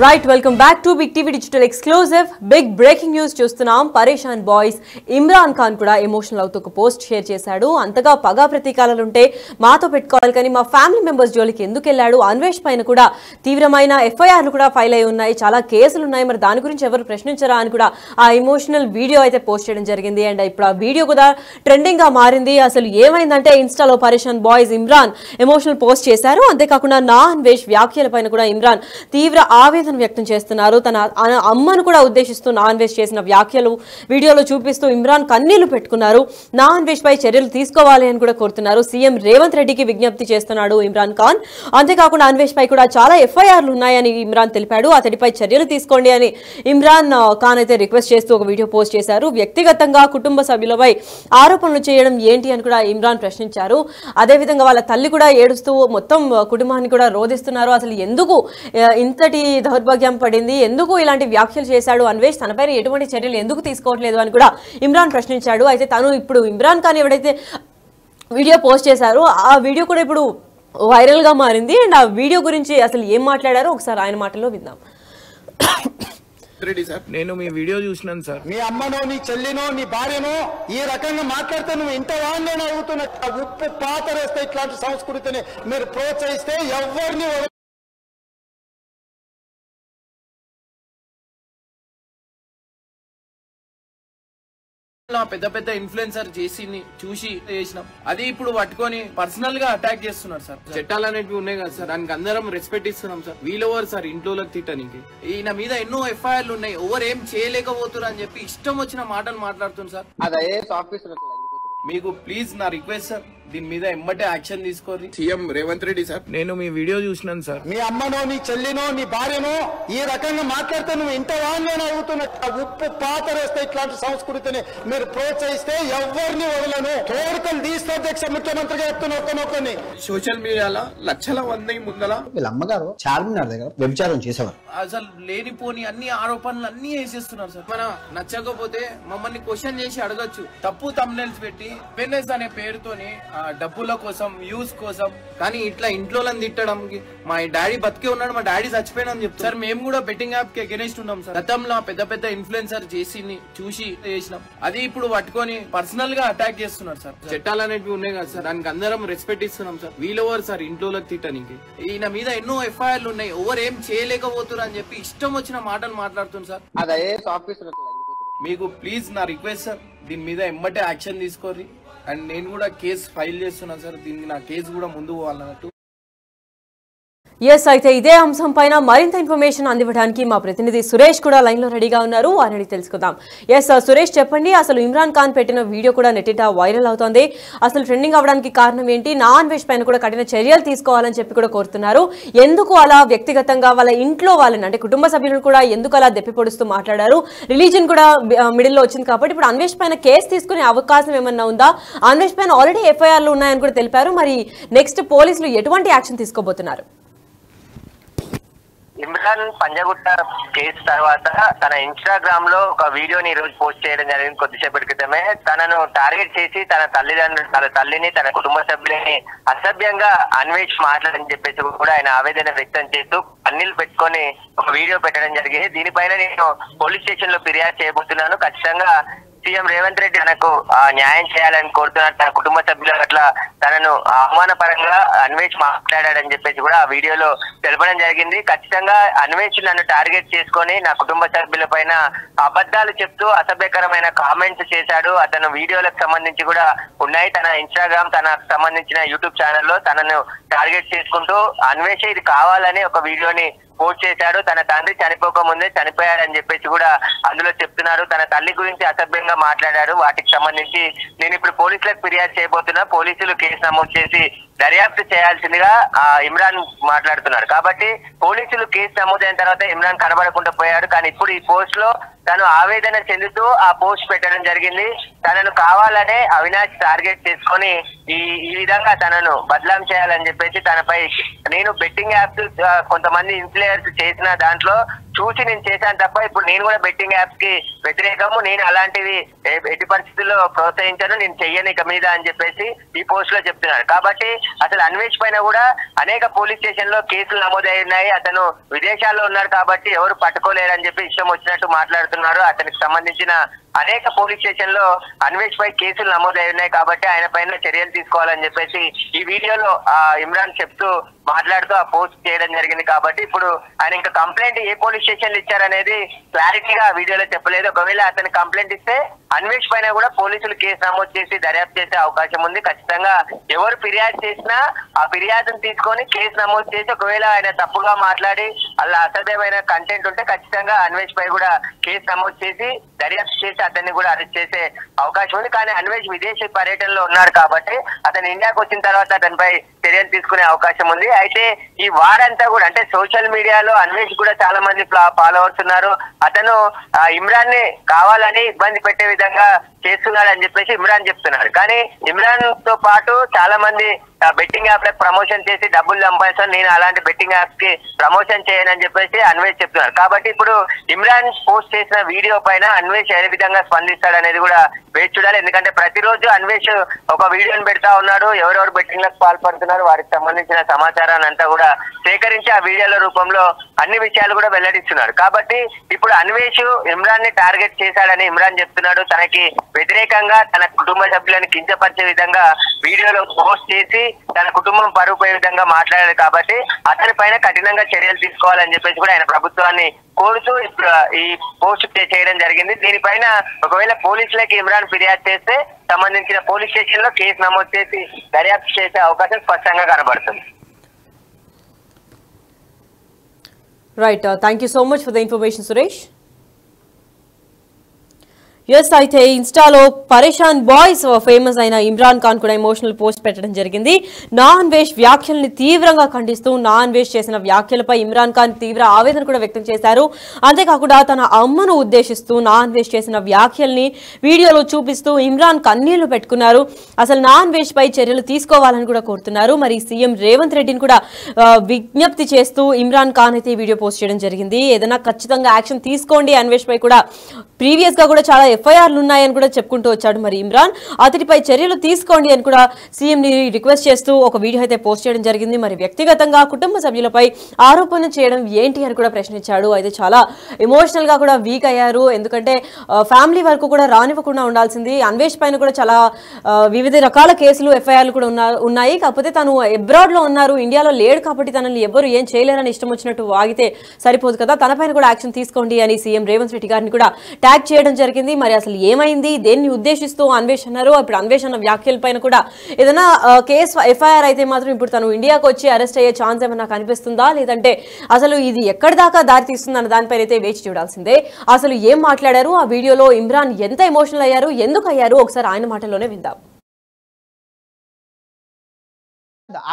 Right welcome back to big TV digital exclusive big breaking news చూస్తున్నాం. Pareshan boys Imran Khan కూడా emotional అవుతూ ఒక post share చేశాడు. అంతగా పగా ప్రతీకారాలుంటే మాతో పెట్టుకోవాలి కానీ మా ఫ్యామిలీ మెంబర్స్ జోలికి ఎందుకు వెళ్ళాడు, అన్వేష్ పైన కూడా తీవ్రమైన ఎఫ్ఐఆర్లు కూడా ఫైల్ అయి ఉన్నాయి, చాలా కేసులు ఉన్నాయి, మరి దాని గురించి ఎవరు ప్రశ్నించరా అని కూడా ఆ ఎమోషనల్ వీడియో అయితే పోస్ట్ చేయడం జరిగింది. అండ్ ఇప్పుడు ఆ వీడియో కూడా ట్రెండింగ్ గా మారింది. అసలు ఏమైందంటే ఇన్స్టాలో పరేషాన్ బాయ్స్ ఇమ్రాన్ ఎమోషనల్ పోస్ట్ చేశారు. అంతేకాకుండా నా అన్వేష్ వ్యాఖ్యల పైన కూడా ఇమ్రాన్ తీవ్ర ఆవేదన వ్యక్తం చేస్తున్నారు. తన అమ్మను కూడా ఉద్దేశిస్తూ నా అన్వేష్ చేసిన వ్యాఖ్యలు వీడియోలో చూపిస్తూ ఇమ్రాన్ కన్నీళ్లు పెట్టుకున్నారు. నా అన్వేష్ పై చర్యలు తీసుకోవాలి అని కూడా కోరుతున్నారు. సీఎం రేవంత్ రెడ్డికి విజ్ఞప్తి చేస్తున్నాడు ఇమ్రాన్ ఖాన్. అంతేకాకుండా అన్వేష్ పై కూడా చాలా ఎఫ్ఐఆర్లు ఉన్నాయని ఇమ్రాన్ తెలిపాడు. అతడిపై చర్యలు తీసుకోండి అని ఇమ్రాన్ ఖాన్ అయితే రిక్వెస్ట్ చేస్తూ ఒక వీడియో పోస్ట్ చేశారు. వ్యక్తిగతంగా కుటుంబ సభ్యులపై ఆరోపణలు చేయడం ఏంటి అని కూడా ఇమ్రాన్ ప్రశ్నించారు. అదేవిధంగా వాళ్ళ తల్లి కూడా ఏడుస్తూ మొత్తం కుటుంబాన్ని కూడా రోధిస్తున్నారు. అసలు ఎందుకు ఇంతటి దౌర్భాగ్యం పడింది, ఎందుకు ఇలాంటి వ్యాఖ్యలు చేశాడు అన్వేష్, తనపైన ఎటువంటి చర్యలు ఎందుకు తీసుకోవట్లేదు అని కూడా ఇమ్రాన్ ప్రశ్నించాడు. అయితే తను ఇప్పుడు ఇమ్రాన్ ఖాన్ ఎవడైతే వీడియో పోస్ట్ చేశారో ఆ వీడియో కూడా ఇప్పుడు వైరల్ గా మారింది. అండ్ ఆ వీడియో గురించి అసలు ఏం మాట్లాడారో ఒకసారి ఆయన మాటల్లో విందాం. నేను మీ వీడియో చూసినాను సార్. నీ అమ్మనో నీ చెల్లినో నీ భార్యనో ఈ రకంగా మాట్లాడితే నువ్వు ఇంత వాడిని అడుగుతున్నా. ఉప్పు పాతరేస్తే ఇట్లాంటి సంస్కృతిని మీరు ప్రోత్సహిస్తే ఎవరిని పెద్ద పెద్ద ఇన్ఫ్లుయెన్సర్ చూసి చేసినాం. అది ఇప్పుడు పట్టుకొని పర్సనల్ గా అటాక్ చేస్తున్నారు సార్. చట్టాలు అనేవి ఉన్నాయి కదా సార్, దానికి అందరం రెస్పెక్ట్ ఇస్తున్నాం సార్. వీళ్ళెవరు సార్ ఇంట్లో తిట్టడానికి? ఈయన మీద ఎన్నో ఎఫ్ఐఆర్లు ఉన్నాయి, ఎవరు ఏం చేయలేకపోతున్నారు అని చెప్పి ఇష్టం వచ్చిన మాటలు మాట్లాడుతున్నారు సార్. మీకు ప్లీజ్ నా రిక్వెస్ట్ సార్, దీని మీద ఎమ్మటే యాక్షన్ తీసుకోండి. సీఎం రేవంత్ రెడ్డి సార్, నేను మీ వీడియో చూసినాను సార్. నీ అమ్మనో నీ చెల్లినో నీ భార్యనో ఈ రకంగా మాట్లాడితే నువ్వు ఇంత వాడిని అడుగుతున్నా. ఉప్పు పాతరేస్తే ఇట్లాంటి సంస్కృతిని మీరు ప్రోత్సహిస్తే ఎవరిని వదలను. కోరికలు తీస్తే అధ్యక్ష ముఖ్యమంత్రిగా చెప్తున్న ఒక్కనొక్కని సోషల్ మీడియాలో లక్షల మంది ముందల వీళ్ళ అమ్మగారు చార్మినార్ దగ్గర వ్యభిచారం చేసేవారు. అసలు లేనిపోని అన్ని ఆరోపణలు అన్ని వేసేస్తున్నారు సార్. మనం నచ్చకపోతే మమ్మల్ని క్వశ్చన్ చేసి అడగచ్చు. తప్పు తమ్నెల్స్ పెట్టి ఫెర్నెస్ అనే పేరుతోని డబ్బుల కోసం, వ్యూస్ కోసం, కానీ ఇట్లా ఇంట్లో తిట్టడం. మా డాడీ బతికే ఉన్నాడు, మా డాడీ చచ్చిపోయినా చెప్తారు సార్. మేము కూడా బెట్టింగ్ యాప్ కి అగెనిస్ట్ ఉన్నాం సార్. గతంలో పెద్ద పెద్ద ఇన్ఫ్లుయెన్సర్ చూసి చేసినాం. అది ఇప్పుడు పట్టుకొని పర్సనల్ గా అటాక్ చేస్తున్నారు సార్. చట్టాలు అనేవి ఉన్నాయి కదా సార్, దానికి అందరం రెస్పెక్ట్ ఇస్తున్నాం సార్. వీళ్ళెవరు సార్ ఇంట్లో తిట్టడానికి? ఈయన మీద ఎన్నో ఎఫ్ఐఆర్లు ఉన్నాయి, ఎవరు ఏం చేయలేకపోతున్నారు అని చెప్పి ఇష్టం వచ్చిన మాటలు మాట్లాడుతున్నారు సార్. మీకు ప్లీజ్ నా రిక్వెస్ట్ సార్, దీని మీద ఎమ్మటే యాక్షన్ తీసుకోండి. అండ్ నేను కూడా కేసు ఫైల్ చేస్తున్నాను సార్. దీనికి నా కేసు కూడా ముందు పోవాలన్నట్టు. ఎస్, అయితే ఇదే అంశం పైన మరింత ఇన్ఫర్మేషన్ అందివ్వడానికి మా ప్రతినిధి సురేష్ కూడా లైన్ లో రెడీగా ఉన్నారు. వారిని తెలుసుకుందాం. ఎస్ సురేష్, చెప్పండి, అసలు ఇమ్రాన్ ఖాన్ పెట్టిన వీడియో కూడా నెట్టిట వైరల్ అవుతోంది. అసలు ట్రెండింగ్ అవ్వడానికి కారణం ఏంటి? నా అన్వేష్ పైన కూడా కఠిన చర్యలు తీసుకోవాలని చెప్పి కూడా కోరుతున్నారు. ఎందుకు అలా వ్యక్తిగతంగా వాళ్ళ ఇంట్లో వాళ్ళని అంటే కుటుంబ సభ్యులను కూడా ఎందుకు అలా దెప్పి పొడుస్తూ మాట్లాడారు? రిలీజన్ కూడా మిడిల్ లో వచ్చింది కాబట్టి ఇప్పుడు అన్వేష్ పైన కేసు తీసుకునే అవకాశం ఏమన్నా ఉందా? అన్వేష్ పైన ఆల్రెడీ ఎఫ్ఐఆర్లు ఉన్నాయని కూడా తెలిపారు. మరి నెక్స్ట్ పోలీసులు ఎటువంటి యాక్షన్ తీసుకోబోతున్నారు? ఇమ్రాన్ పంజగుట్ట కేసు తర్వాత తన ఇన్స్టాగ్రామ్ లో ఒక వీడియోని ఈ రోజు పోస్ట్ చేయడం జరిగింది. కొద్దిసేపటి క్రితమే తనను టార్గెట్ చేసి తన తల్లిని తన కుటుంబ సభ్యులని అసభ్యంగా అన్వేష్ మాట్లాడని చెప్పేసి కూడా ఆయన ఆవేదన వ్యక్తం చేస్తూ కన్నీళ్లు పెట్టుకొని ఒక వీడియో పెట్టడం జరిగింది. దీనిపైన నేను పోలీస్ స్టేషన్ లో ఫిర్యాదు చేయబోతున్నాను. ఖచ్చితంగా సీఎం రేవంత్ రెడ్డి తనకు న్యాయం చేయాలని కోరుతున్నారు. తన కుటుంబ సభ్యుల పట్ల తనను అవమానపరంగా అన్వేష్ మాట్లాడాడని చెప్పేసి కూడా ఆ వీడియోలో తెలపడం జరిగింది. ఖచ్చితంగా అన్వేష్ నన్ను టార్గెట్ చేసుకొని నా కుటుంబ సభ్యుల పైన అబద్ధాలు చెప్తూ అసభ్యకరమైన కామెంట్స్ చేశాడు. అతను వీడియోలకు సంబంధించి కూడా ఉన్నాయి. తన ఇన్స్టాగ్రామ్, తనకు సంబంధించిన యూట్యూబ్ ఛానల్లో తనను టార్గెట్ చేసుకుంటూ అన్వేష్ ఇది కావాలని ఒక వీడియోని పోస్ట్ చేశాడు. తన తండ్రి చనిపోక ముందే చనిపోయాడని చెప్పేసి కూడా అందులో చెప్తున్నారు. తన తల్లి గురించి అసభ్యంగా మాట్లాడారు. వాటికి సంబంధించి నేను ఇప్పుడు పోలీసులకు ఫిర్యాదు చేయబోతున్నా. పోలీసులు కేసు నమోదు చేసి దర్యాప్తు చేయాల్సిందిగా ఇమ్రాన్ మాట్లాడుతున్నారు. కాబట్టి పోలీసులు కేసు నమోదైన తర్వాత ఇమ్రాన్ కనబడకుండా పోయాడు. కానీ ఇప్పుడు ఈ పోస్ట్ లో తను ఆవేదన చెందుతూ ఆ పోస్ట్ పెట్టడం జరిగింది. తనను కావాలనే అవినాష్ టార్గెట్ చేసుకొని ఈ విధంగా తనను బదలాం చేయాలని చెప్పేసి తనపై నేను బెట్టింగ్ యాప్స్ కొంతమంది ఇన్ఫ్లుయర్స్ చేసిన దాంట్లో చూసి నేను చేశాను తప్ప ఇప్పుడు నేను కూడా బెట్టింగ్ యాప్స్ కి వ్యతిరేకము, నేను అలాంటివి ఎట్టి పరిస్థితుల్లో ప్రోత్సహించను, నేను చెయ్యను ఇక మీద అని చెప్పేసి ఈ పోస్ట్ లో చెప్తున్నాడు. కాబట్టి అసలు అన్వేష్ పైన కూడా అనేక పోలీస్ స్టేషన్ లో కేసులు నమోదయ్యాయి. అతను విదేశాల్లో ఉన్నాడు కాబట్టి ఎవరు పట్టుకోలేరని చెప్పి ఇష్టం వచ్చినట్టు మాట్లాడుతున్నారు. అతనికి సంబంధించిన అనేక పోలీస్ స్టేషన్ లో అన్వేష్ పై కేసులు నమోదై ఉన్నాయి కాబట్టి ఆయన పైన చర్యలు తీసుకోవాలని చెప్పేసి ఈ వీడియోలో ఇమ్రాన్ చెప్తూ మాట్లాడుతూ ఆ పోస్ట్ చేయడం జరిగింది. కాబట్టి ఇప్పుడు ఆయన ఇంకా కంప్లైంట్ ఏ పోలీస్ స్టేషన్లు ఇచ్చారనేది క్లారిటీగా ఆ వీడియోలో చెప్పలేదు. ఒకవేళ అతను కంప్లైంట్ ఇస్తే అన్వేష్ పైన కూడా పోలీసులు కేసు నమోదు చేసి దర్యాప్తు చేసే అవకాశం ఉంది. ఖచ్చితంగా ఎవరు ఫిర్యాదు చేసినా ఆ ఫిర్యాదును తీసుకొని కేసు నమోదు చేసి ఒకవేళ ఆయన తప్పుగా మాట్లాడి అలా అసభ్యమైన కంటెంట్ ఉంటే ఖచ్చితంగా అన్వేష్ పై కూడా కేసు నమోదు చేసి దర్యాప్తు చేసి అతన్ని కూడా అరెస్ట్ చేసే అవకాశం ఉంది. కానీ అన్వేష్ విదేశీ పర్యటనలో ఉన్నాడు కాబట్టి అతను ఇండియాకు వచ్చిన తర్వాత అతనిపై చర్యలు తీసుకునే అవకాశం ఉంది. అయితే ఈ వారంతా కూడా అంటే సోషల్ మీడియాలో అన్వేష్ కూడా చాలా మంది ఫాలోవర్స్ ఉన్నారు. అతను ఇమ్రాన్ ని కావాలని ఇబ్బంది పెట్టే విధంగా చేస్తున్నాడు అని చెప్పేసి ఇమ్రాన్ చెప్తున్నాడు. కానీ ఇమ్రాన్ తో పాటు చాలా మంది బెట్టింగ్ యాప్ లకు ప్రమోషన్ చేసి డబ్బులు సంపాదిస్తాను, నేను అలాంటి బెట్టింగ్ యాప్స్ కి ప్రమోషన్ చేయనని చెప్పేసి అన్వేష్ చెప్తున్నారు. కాబట్టి ఇప్పుడు ఇమ్రాన్ పోస్ట్ చేసిన వీడియో పైన అన్వేష్ ఏ విధంగా స్పందిస్తాడు అనేది కూడా వేచి చూడాలి. ఎందుకంటే ప్రతిరోజు అన్వేష్ ఒక వీడియోని పెడతా ఉన్నాడు, ఎవరెవరు బెట్టింగ్ లకు పాల్పడుతున్నారు వారికి సంబంధించిన సమాచారాన్ని అంతా కూడా సేకరించి ఆ వీడియోల రూపంలో అన్ని విషయాలు కూడా వెల్లడిస్తున్నాడు. కాబట్టి ఇప్పుడు అన్వేష్ ఇమ్రాన్ ని టార్గెట్ చేశాడని ఇమ్రాన్ చెప్తున్నాడు. తనకి వ్యతిరేకంగా తన కుటుంబ సభ్యులను కించపరిచే విధంగా వీడియోలో పోస్ట్ చేసి తన కుటుంబం పరువు పోయే విధంగా మాట్లాడాడు. కాబట్టి అతని పైన కఠినంగా చర్యలు తీసుకోవాలని చెప్పేసి కూడా ఆయన ప్రభుత్వాన్ని కోరుతూ ఇప్పుడు ఈ పోస్ట్ చేయడం జరిగింది. దీనిపైన ఒకవేళ పోలీసులకి ఇమ్రాన్ ఫిర్యాదు చేస్తే సంబంధించిన పోలీస్ స్టేషన్ లో కేసు నమోదు చేసి దర్యాప్తు చేసే అవకాశం స్పష్టంగా కనబడుతుంది. Right, thank you so much for the information Suresh. Yes, అయితే ఇన్స్టాలో పరేషాన్ బాయ్స్ ఫేమస్ అయిన ఇమ్రాన్ ఖాన్ కూడా ఎమోషనల్ పోస్ట్ పెట్టడం జరిగింది. నా అన్వేష్ వ్యాఖ్యల్ని తీవ్రంగా ఖండిస్తూ నా అన్వేష్ చేసిన వ్యాఖ్యలపై ఇమ్రాన్ ఖాన్ తీవ్ర ఆవేదన కూడా వ్యక్తం చేశారు. అంతేకాకుండా తన అమ్మను ఉద్దేశిస్తూ నా అన్వేష్ చేసిన వ్యాఖ్యల్ని వీడియోలో చూపిస్తూ ఇమ్రాన్ కన్నీళ్లు పెట్టుకున్నారు. అసలు నా అన్వేష్ పై చర్యలు తీసుకోవాలని కూడా కోరుతున్నారు. మరి సీఎం రేవంత్ రెడ్డిని కూడా విజ్ఞప్తి చేస్తూ ఇమ్రాన్ ఖాన్ అయితే ఈ వీడియో పోస్ట్ చేయడం జరిగింది. ఏదైనా ఖచ్చితంగా యాక్షన్ తీసుకోండి, అన్వేష్ పై కూడా ప్రీవియస్ గా కూడా చాలా ఎఫ్ఐఆర్లు ఉన్నాయని కూడా చెప్పుకుంటూ వచ్చాడు మరి ఇమ్రాన్. అతడిపై చర్యలు తీసుకోండి అని కూడా సీఎం ని రిక్వెస్ట్ చేస్తూ ఒక వీడియో అయితే పోస్ట్ చేయడం జరిగింది. మరి వ్యక్తిగతంగా కుటుంబ సభ్యులపై ఆరోపణలు చేయడం ఏంటి అని కూడా ప్రశ్నించాడు. అయితే చాలా ఎమోషనల్ గా కూడా వీక్ అయ్యారు. ఎందుకంటే ఫ్యామిలీ వరకు కూడా రానివ్వకుండా ఉండాల్సింది. అన్వేష్ పైన కూడా చాలా వివిధ రకాల కేసులు ఎఫ్ఐఆర్లు కూడా ఉన్నాయి. కాకపోతే తను అబ్రాడ్ లో ఉన్నారు, ఇండియాలో లేడు కాబట్టి తనని ఎవరు ఏం చేయలేరని ఇష్టం వచ్చినట్టు వాగితే సరిపోదు కదా, తనపైన కూడా యాక్షన్ తీసుకోండి అని సీఎం రేవంత్ రెడ్డి గారిని కూడా ట్యాగ్ చేయడం జరిగింది. మరి అసలు ఏమైంది, దేన్ని ఉద్దేశిస్తూ అన్వేష్ అన్నారు, ఇప్పుడు అన్వేష్ అన్న వ్యాఖ్యల పైన కూడా ఏదైనా కేసు ఎఫ్ఐఆర్ అయితే మాత్రం ఇప్పుడు తను ఇండియాకు వచ్చి అరెస్ట్ అయ్యే ఛాన్స్ ఏమన్నా కనిపిస్తుందా, లేదంటే అసలు ఇది ఎక్కడి దాకా దారి తీస్తుంది అన్న దానిపైన అయితే వేచి చూడాల్సిందే. అసలు ఏం మాట్లాడారు, ఆ వీడియోలో ఇమ్రాన్ ఎంత ఎమోషనల్ అయ్యారు, ఎందుకు అయ్యారు, ఒకసారి ఆయన మాటల్లోనే విందాం.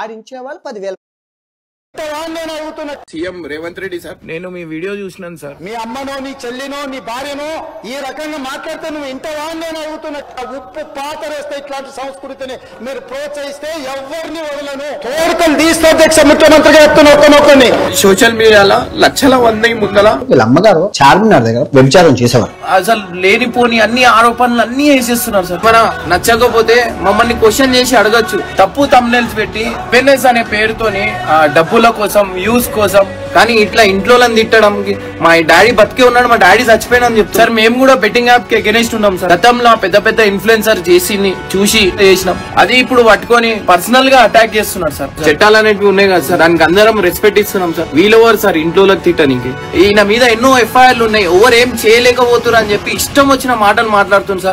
ఆడించే వాళ్ళు 10,000 సీఎం రేవంత్ రెడ్డి సార్, నేను మీ వీడియో చూసినాను సార్. మీ అమ్మనో నీ చెల్లినో నీ భార్యనో ఈ రకంగా మాట్లాడితే నువ్వు ఇంత వాడిని అడుగుతున్నా. ఉప్పు పాతరేస్తే ఇట్లాంటి సంస్కృతిని మీరు ప్రోత్సహిస్తే ఎవరిని వదలను, కోరికలు తీస్తే అధ్యక్ష ముఖ్యమంత్రిగా చెప్తున్నా. సోషల్ మీడియాలో లక్షల మంది ముందల వీళ్ళ అమ్మగారు చార్మినార్ దగ్గర వ్యభిచారం చేసేవారు. అసలు లేనిపోని అన్ని ఆరోపణలు అన్ని వేసేస్తున్నారు సార్. మన నచ్చకపోతే మమ్మల్ని క్వశ్చన్ చేసి అడగచ్చు. తప్పు తమ్నెల్స్ పెట్టి ఫెర్నెస్ అనే పేరుతోని డబ్బుల కోసం, వ్యూస్ కోసం, కానీ ఇట్లా ఇంట్లో తిట్టడం. మా డాడీ బతికే ఉన్నాడు, మా డాడీ చచ్చిపోయినా చెప్తారు సార్. మేము కూడా బెట్టింగ్ యాప్ కి అగెనిస్ట్ ఉన్నాం సార్. గతంలో పెద్ద పెద్ద ఇన్ఫ్లుయెన్సర్ చూసి చేసినాం. అది ఇప్పుడు పట్టుకొని పర్సనల్ గా అటాక్ చేస్తున్నారు సార్. చట్టాలు అనేవి ఉన్నాయి కదా సార్, దానికి అందరం రెస్పెక్ట్ ఇస్తున్నాం సార్. వీళ్ళెవరు సార్ ఇంట్లోకి తిట్టడానికి? ఈయన మీద ఎన్నో ఎఫ్ఐఆర్లు ఉన్నాయి, ఎవరు ఏం చేయలేకపోతున్నారు అని చెప్పి ఇష్టం వచ్చిన మాటలు మాట్లాడుతున్నారు సార్.